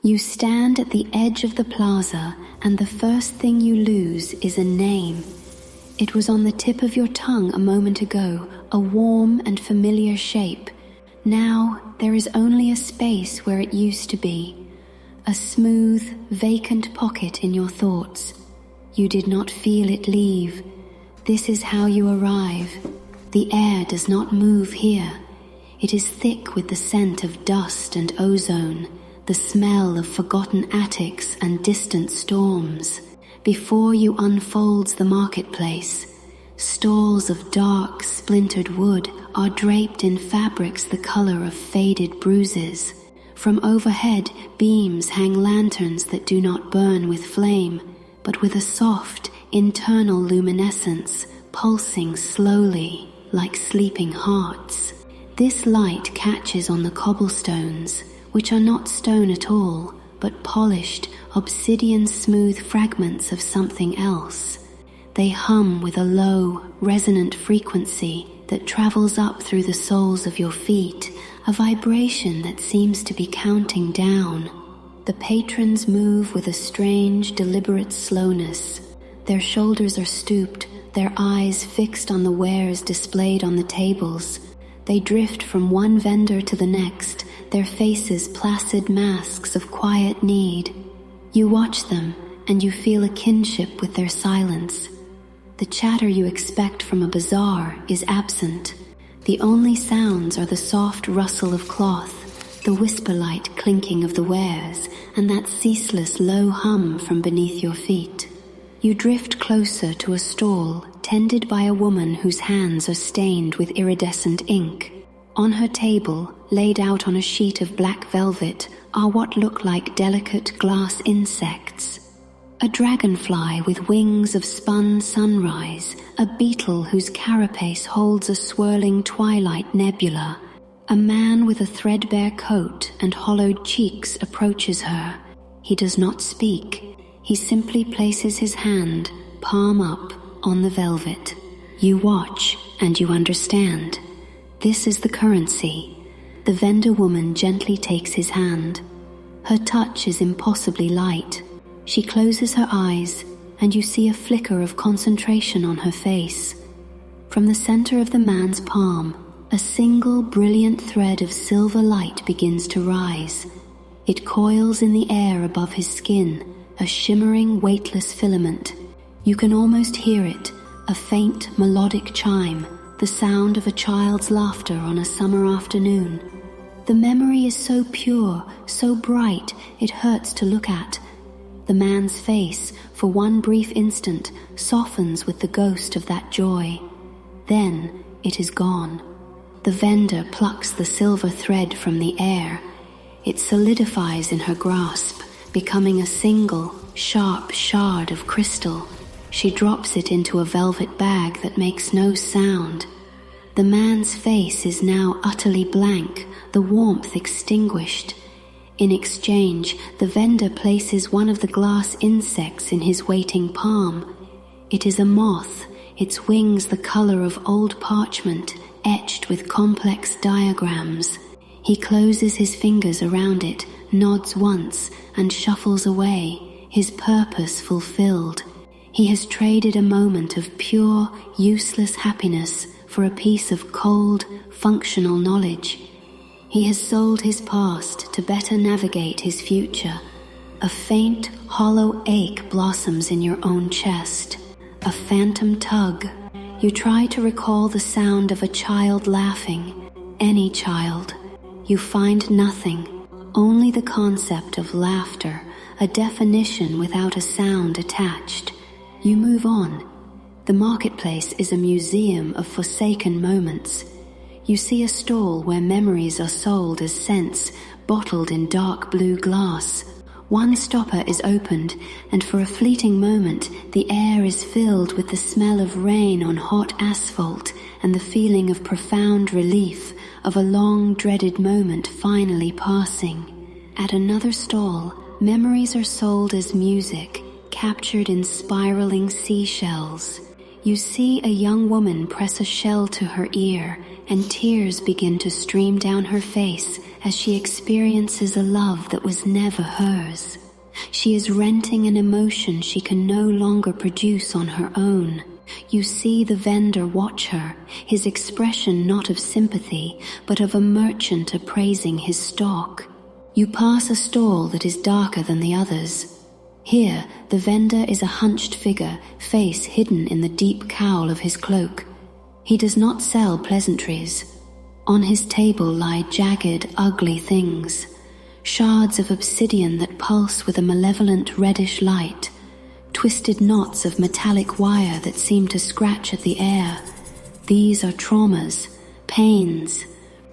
You stand at the edge of the plaza, and the first thing you lose is a name. It was on the tip of your tongue a moment ago, a warm and familiar shape. Now there is only a space where it used to be, a smooth, vacant pocket in your thoughts. You did not feel it leave. This is how you arrive. The air does not move here. It is thick with the scent of dust and ozone, the smell of forgotten attics and distant storms. Before you unfolds the marketplace. Stalls of dark, splintered wood are draped in fabrics the color of faded bruises. From overhead, beams hang lanterns that do not burn with flame, but with a soft, internal luminescence, pulsing slowly, like sleeping hearts. This light catches on the cobblestones, which are not stone at all, but polished, obsidian-smooth fragments of something else. They hum with a low, resonant frequency that travels up through the soles of your feet, a vibration that seems to be counting down. The patrons move with a strange, deliberate slowness. Their shoulders are stooped, their eyes fixed on the wares displayed on the tables. They drift from one vendor to the next, their faces placid masks of quiet need. You watch them, and you feel a kinship with their silence. The chatter you expect from a bazaar is absent. The only sounds are the soft rustle of cloth, the whisper-light clinking of the wares, and that ceaseless low hum from beneath your feet. You drift closer to a stall tended by a woman whose hands are stained with iridescent ink. On her table, laid out on a sheet of black velvet, are what look like delicate glass insects. A dragonfly with wings of spun sunrise, a beetle whose carapace holds a swirling twilight nebula. A man with a threadbare coat and hollowed cheeks approaches her. He does not speak. He simply places his hand, palm up, on the velvet. You watch and you understand. This is the currency. The vendor woman gently takes his hand. Her touch is impossibly light. She closes her eyes, and you see a flicker of concentration on her face. From the center of the man's palm, a single brilliant thread of silver light begins to rise. It coils in the air above his skin, a shimmering, weightless filament. You can almost hear it, a faint, melodic chime, the sound of a child's laughter on a summer afternoon. The memory is so pure, so bright, it hurts to look at. The man's face, for one brief instant, softens with the ghost of that joy. Then it is gone. The vendor plucks the silver thread from the air. It solidifies in her grasp, becoming a single, sharp shard of crystal. She drops it into a velvet bag that makes no sound. The man's face is now utterly blank, the warmth extinguished. In exchange, the vendor places one of the glass insects in his waiting palm. It is a moth, its wings the color of old parchment, etched with complex diagrams. He closes his fingers around it, nods once, and shuffles away, his purpose fulfilled. He has traded a moment of pure, useless happiness for a piece of cold, functional knowledge. He has sold his past to better navigate his future. A faint, hollow ache blossoms in your own chest. A phantom tug. You try to recall the sound of a child laughing. Any child. You find nothing. Only the concept of laughter, a definition without a sound attached. You move on. The marketplace is a museum of forsaken moments. You see a stall where memories are sold as scents, bottled in dark blue glass. One stopper is opened, and for a fleeting moment, the air is filled with the smell of rain on hot asphalt and the feeling of profound relief of a long-dreaded moment finally passing. At another stall, memories are sold as music, captured in spiraling seashells. you see a young woman press a shell to her ear, and tears begin to stream down her face as she experiences a love that was never hers. She is renting an emotion she can no longer produce on her own. You see the vendor watch her, his expression not of sympathy, but of a merchant appraising his stock. You pass a stall that is darker than the others. Here, the vendor is a hunched figure, face hidden in the deep cowl of his cloak. He does not sell pleasantries. On his table lie jagged, ugly things, shards of obsidian that pulse with a malevolent reddish light, twisted knots of metallic wire that seem to scratch at the air. These are traumas, pains,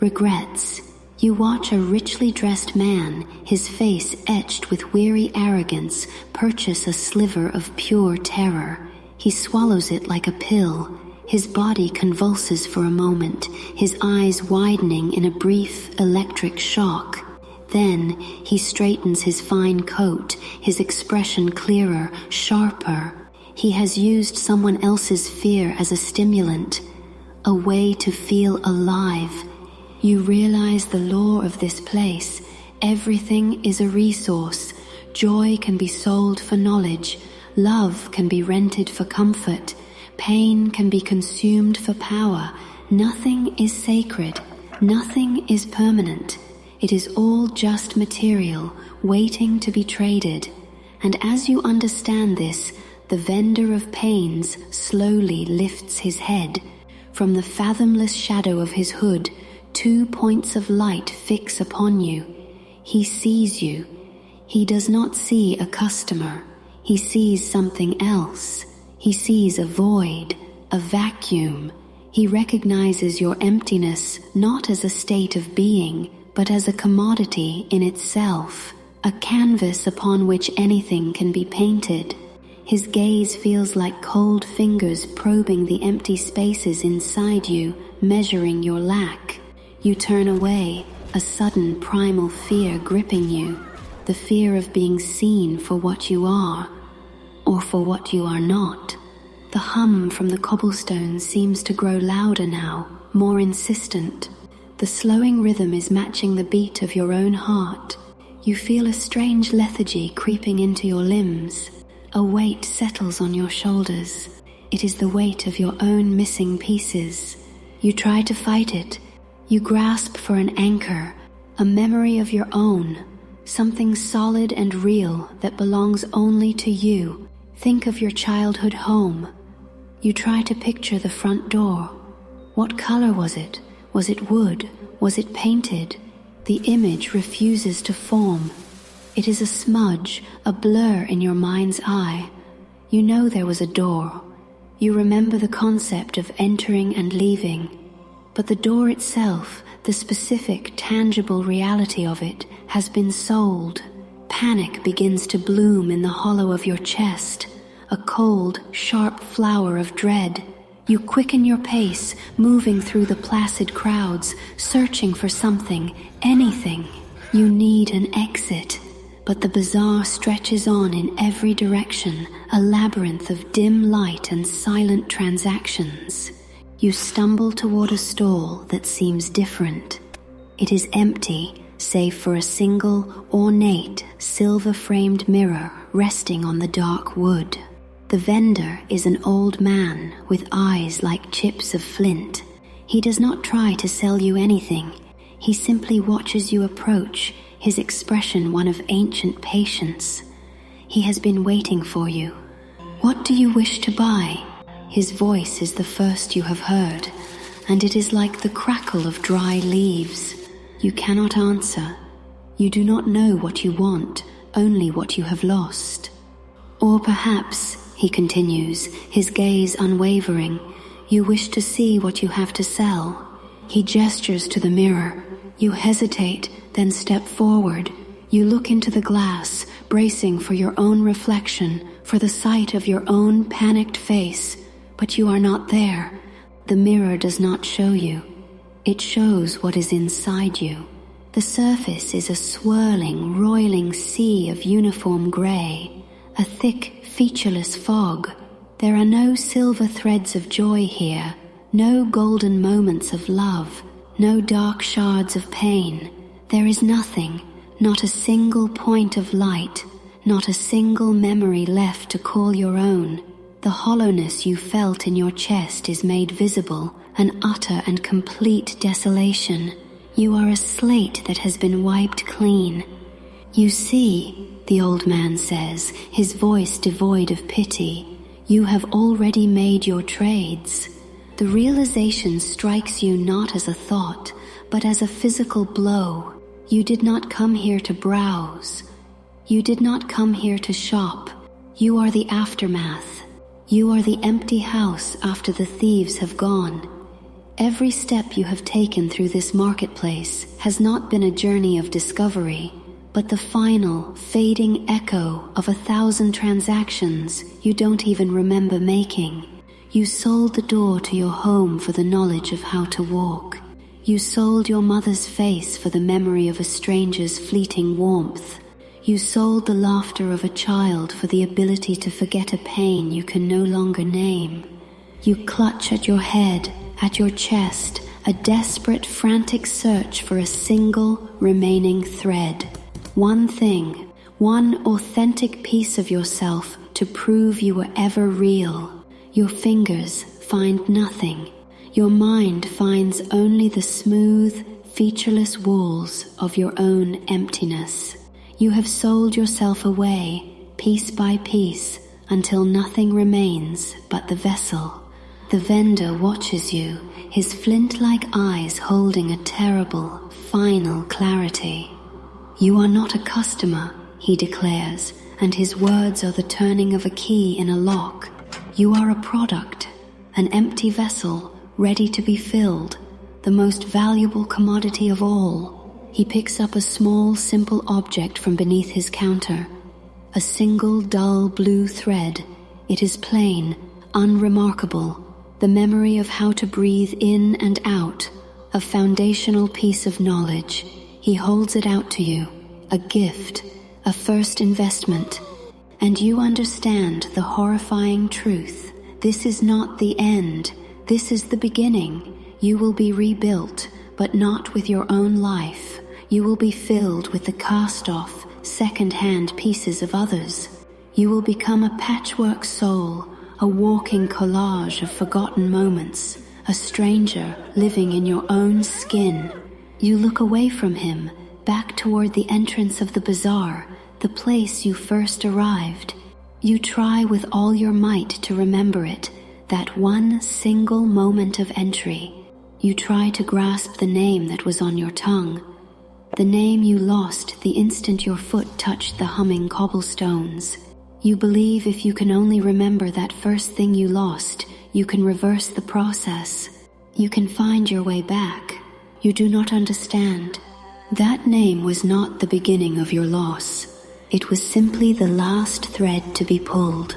regrets. You watch a richly dressed man, his face etched with weary arrogance, purchase a sliver of pure terror. He swallows it like a pill. His body convulses for a moment, his eyes widening in a brief electric shock. Then he straightens his fine coat, his expression clearer, sharper. He has used someone else's fear as a stimulant, a way to feel alive. You realize the law of this place. Everything is a resource. Joy can be sold for knowledge. Love can be rented for comfort. Pain can be consumed for power. Nothing is sacred. Nothing is permanent. It is all just material, waiting to be traded. And as you understand this, the vendor of pains slowly lifts his head. From the fathomless shadow of his hood, 2 points of light fix upon you. He sees you. He does not see a customer. He sees something else. He sees a void, a vacuum. He recognizes your emptiness not as a state of being, but as a commodity in itself, a canvas upon which anything can be painted. His gaze feels like cold fingers probing the empty spaces inside you, measuring your lack. You turn away, a sudden primal fear gripping you, the fear of being seen for what you are, or for what you are not. The hum from the cobblestones seems to grow louder now, more insistent. The slowing rhythm is matching the beat of your own heart. You feel a strange lethargy creeping into your limbs. A weight settles on your shoulders. It is the weight of your own missing pieces. You try to fight it. You grasp for an anchor, a memory of your own, something solid and real that belongs only to you. Think of your childhood home. You try to picture the front door. What color was it? Was it wood? Was it painted? The image refuses to form. It is a smudge, a blur in your mind's eye. You know there was a door. You remember the concept of entering and leaving. But the door itself, the specific, tangible reality of it, has been sold. Panic begins to bloom in the hollow of your chest, a cold, sharp flower of dread. You quicken your pace, moving through the placid crowds, searching for something, anything. You need an exit, but the bazaar stretches on in every direction, a labyrinth of dim light and silent transactions. You stumble toward a stall that seems different. It is empty, save for a single, ornate, silver-framed mirror resting on the dark wood. The vendor is an old man with eyes like chips of flint. He does not try to sell you anything. He simply watches you approach, his expression one of ancient patience. He has been waiting for you. What do you wish to buy? His voice is the first you have heard, and it is like the crackle of dry leaves. You cannot answer. You do not know what you want, only what you have lost. Or perhaps, he continues, his gaze unwavering, you wish to see what you have to sell. He gestures to the mirror. You hesitate, then step forward. You look into the glass, bracing for your own reflection, for the sight of your own panicked face. But you are not there. The mirror does not show you. It shows what is inside you. The surface is a swirling, roiling sea of uniform gray, a thick, featureless fog. There are no silver threads of joy here, no golden moments of love, no dark shards of pain. There is nothing, not a single point of light, not a single memory left to call your own. The hollowness you felt in your chest is made visible, an utter and complete desolation. You are a slate that has been wiped clean. You see, the old man says, his voice devoid of pity, you have already made your trades. The realization strikes you not as a thought, but as a physical blow. You did not come here to browse. You did not come here to shop. You are the aftermath. You are the empty house after the thieves have gone. Every step you have taken through this marketplace has not been a journey of discovery, but the final, fading echo of 1,000 transactions you don't even remember making. You sold the door to your home for the knowledge of how to walk. You sold your mother's face for the memory of a stranger's fleeting warmth. You sold the laughter of a child for the ability to forget a pain you can no longer name. You clutch at your head, at your chest, a desperate, frantic search for a single remaining thread. One thing, one authentic piece of yourself to prove you were ever real. Your fingers find nothing. Your mind finds only the smooth, featureless walls of your own emptiness. You have sold yourself away, piece by piece, until nothing remains but the vessel. The vendor watches you, his flint-like eyes holding a terrible, final clarity. You are not a customer, he declares, and his words are the turning of a key in a lock. You are a product, an empty vessel, ready to be filled, the most valuable commodity of all. He picks up a small, simple object from beneath his counter. A single, dull blue thread. It is plain, unremarkable, the memory of how to breathe in and out, a foundational piece of knowledge. He holds it out to you, a gift, a first investment, and you understand the horrifying truth. This is not the end. This is the beginning. You will be rebuilt, but not with your own life. You will be filled with the cast-off, second-hand pieces of others. You will become a patchwork soul, a walking collage of forgotten moments, a stranger living in your own skin. You look away from him, back toward the entrance of the bazaar, the place you first arrived. You try with all your might to remember it, that one single moment of entry. You try to grasp the name that was on your tongue, the name you lost the instant your foot touched the humming cobblestones. You believe if you can only remember that first thing you lost, you can reverse the process. You can find your way back. You do not understand. That name was not the beginning of your loss. It was simply the last thread to be pulled.